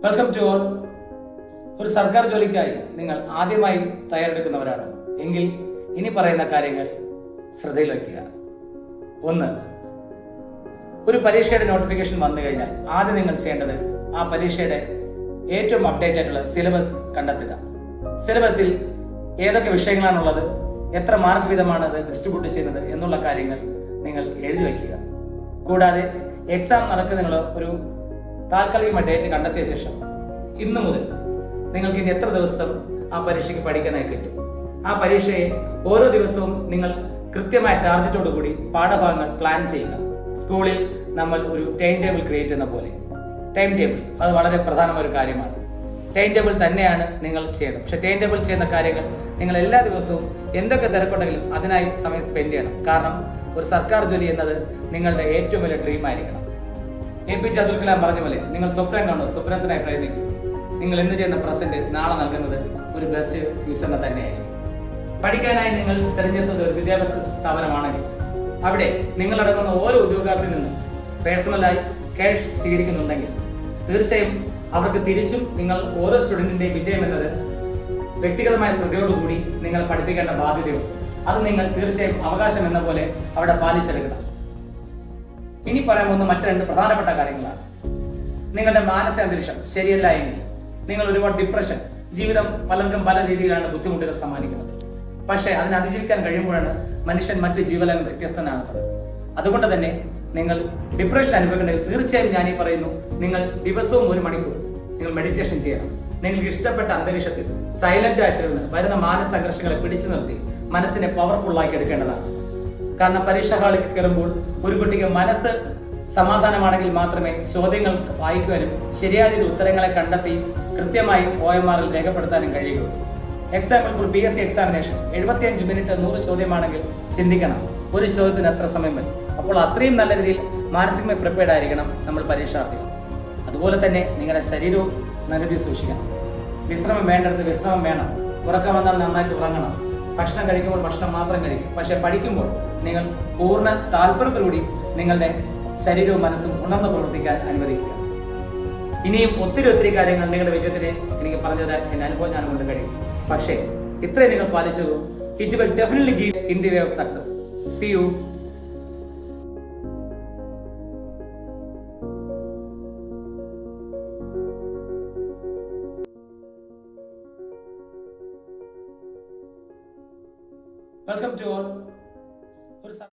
Welcome to all. ഒരു സർക്കാർ ജോലിക്കായി നിങ്ങൾ ആദ്യമായി തയ്യാറെടുക്കുന്നവരാണ് എങ്കിൽ ഇനി പറയുന്ന കാര്യങ്ങൾ ശ്രദ്ധയിൽ വയ്ക്കുക. 1. ഒരു പരീക്ഷയുടെ നോട്ടിഫിക്കേഷൻ വന്നു കഴിഞ്ഞാൽ ആദ്യം നിങ്ങൾ ചെയ്യേണ്ടത് ആ പരീക്ഷയുടെ ഏറ്റവും അപ്ഡേറ്റ് ആയിട്ടുള്ള സിലബസ് കണ്ടെത്തുക. സിലബസിൽ ഏതൊക്കെ വിഷയങ്ങളാണുള്ളത്, എത്ര മാർക്ക് വീതമാണ് അത് ഡിസ്ട്രിബ്യൂട്ട് ചെയ്യുന്നത് എന്നുള്ള കാര്യങ്ങൾ നിങ്ങൾ എഴുതി വയ്ക്കുക. കൂടാതെ എക്സാം നടക്കുന്ന ഒരു താൽക്കാലികമായ ഡേറ്റ് കണ്ടെത്തിയ ശേഷം ഇന്നു മുതൽ നിങ്ങൾക്ക് ഇനി എത്ര ദിവസം ആ പരീക്ഷയ്ക്ക് പഠിക്കാനായി കിട്ടും. ആ പരീക്ഷയെ ഓരോ ദിവസവും നിങ്ങൾ കൃത്യമായ ടാർഗറ്റോടു കൂടി പാഠഭാഗങ്ങൾ പ്ലാൻ ചെയ്യുക. സ്കൂളിൽ നമ്മൾ ഒരു ടൈം ടേബിൾ ക്രിയേറ്റ് ചെയ്യുന്ന പോലെ ടൈം ടേബിൾ അത് വളരെ പ്രധാനമായ ഒരു കാര്യമാണ്. ടൈം ടേബിൾ തന്നെയാണ് നിങ്ങൾ ചെയ്യേണ്ടത്. പക്ഷെ ടൈം ടേബിൾ ചെയ്യുന്ന കാര്യങ്ങൾ നിങ്ങൾ എല്ലാ ദിവസവും എന്തൊക്കെ തിരക്കുണ്ടെങ്കിലും അതിനായി സമയം സ്പെൻഡ് ചെയ്യണം. കാരണം ഒരു സർക്കാർ ജോലി എന്നത് നിങ്ങളുടെ ഏറ്റവും വലിയ ഡ്രീം ആയിരിക്കണം. APJ അബ്ദുൽ കലാം പറഞ്ഞ പോലെ നിങ്ങൾ സ്വപ്നം കാണുക, സ്വപ്നത്തിനായി പ്രയത്നിക്കും. നിങ്ങൾ ഇന്ന് ചെയ്യുന്ന പ്രസന്റ് നാളെ നൽകുന്നത് ഒരു ബെസ്റ്റ് ഫ്യൂച്ചറിനെ തന്നെയായിരിക്കും. പഠിക്കാനായി നിങ്ങൾ തിരഞ്ഞെടുത്തത് ഒരു വിദ്യാഭ്യാസ സ്ഥാപനമാണെങ്കിൽ അവിടെ നിങ്ങളടങ്ങുന്ന ഓരോ ഉദ്യോഗാർത്ഥിയിൽ നിന്നും പേഴ്സണലായി ക്യാഷ് സ്വീകരിക്കുന്നുണ്ടെങ്കിൽ തീർച്ചയായും അവർക്ക് തിരിച്ചും നിങ്ങൾ ഓരോ സ്റ്റുഡൻറ്റിൻ്റെയും വിജയം എന്നത് വ്യക്തിഗതമായ ശ്രദ്ധയോടുകൂടി നിങ്ങൾ പഠിപ്പിക്കേണ്ട ബാധ്യതയുണ്ട്. അത് നിങ്ങൾ തീർച്ചയായും അവകാശം എന്ന പോലെ അവിടെ പാലിച്ചെടുക്കണം. ഇനി പറയാൻ പോകുന്ന മറ്റ് 2 പ്രധാനപ്പെട്ട കാര്യങ്ങളാണ്. നിങ്ങളുടെ മാനസികാന്തരീക്ഷം ശരിയല്ല എങ്കിൽ നിങ്ങൾ ഒരുപാട് ഡിപ്രഷൻ, ജീവിതം പലർക്കും പല രീതിയിലാണ് ബുദ്ധിമുട്ടുകൾ സമ്മാനിക്കുന്നത്. പക്ഷേ അതിനെ അതിജീവിക്കാൻ കഴിയുമ്പോഴാണ് മനുഷ്യൻ മറ്റ് ജീവനും വ്യത്യസ്തനാകുന്നത്. അതുകൊണ്ട് തന്നെ നിങ്ങൾ ഡിപ്രഷൻ അനുഭവിക്കുന്നെങ്കിൽ തീർച്ചയായും ഞാൻ ഈ പറയുന്നു, നിങ്ങൾ ദിവസവും 1 മണിക്കൂർ നിങ്ങൾ മെഡിറ്റേഷൻ ചെയ്യണം. നിങ്ങൾക്ക് ഇഷ്ടപ്പെട്ട അന്തരീക്ഷത്തിൽ സൈലന്റ് ആയിട്ടിരുന്ന് വരുന്ന മാനസംഘർഷങ്ങളെ പിടിച്ചു നിർത്തി മനസ്സിനെ പവർഫുൾ ആക്കി എടുക്കേണ്ടതാണ്. കാരണം പരീക്ഷാ ഹാളിൽ കയറുമ്പോൾ ഒരു കുട്ടിക്ക് മനസ്സ് സമാധാനമാണെങ്കിൽ മാത്രമേ ചോദ്യങ്ങൾ വായിക്കുവാനും ശരിയായ ഉത്തരങ്ങളെ കണ്ടെത്തി കൃത്യമായി OMR രേഖപ്പെടുത്താനും കഴിയുകയുള്ളൂ. എക്സാമ്പിൾ PSC എക്സാമിനേഷൻ 75 മിനിറ്റ് 100 ചോദ്യമാണെങ്കിൽ ചിന്തിക്കണം, ഒരു ചോദ്യത്തിന് എത്ര സമയം വരും. അപ്പോൾ അത്രയും നല്ല രീതിയിൽ മാനസികമായി പ്രിപ്പയർഡ് ആയിരിക്കണം നമ്മൾ പരീക്ഷാർത്ഥികൾ. അതുപോലെ തന്നെ നിങ്ങളുടെ ശരീരവും നല്ല രീതിയിൽ സൂക്ഷിക്കണം. വിശ്രമം വേണ്ടടുത്ത് വിശ്രമം വേണം. ഉറക്കം വന്നാൽ നന്നായിട്ട് ഉറങ്ങണം. ഭക്ഷണം കഴിക്കുമ്പോൾ ഭക്ഷണം മാത്രം കഴിക്കും. പക്ഷെ പഠിക്കുമ്പോൾ നിങ്ങൾ പൂർണ്ണ താല്പര്യത്തോടുകൂടി നിങ്ങളുടെ ശരീരവും മനസ്സും ഉണർന്ന് പ്രവർത്തിക്കാൻ അനുവദിക്കുക. ഇനിയും ഒത്തിരി കാര്യങ്ങൾ നിങ്ങളുടെ വിജയത്തിന് എനിക്ക് പറഞ്ഞു തരാൻ എന്റെ അനുഭവം ഞാൻ കൊണ്ട് കഴിയും. പക്ഷേ ഇത്രയും നിങ്ങൾ പാലിച്ചു, it will definitely give in the way of success. See you. Welcome to all.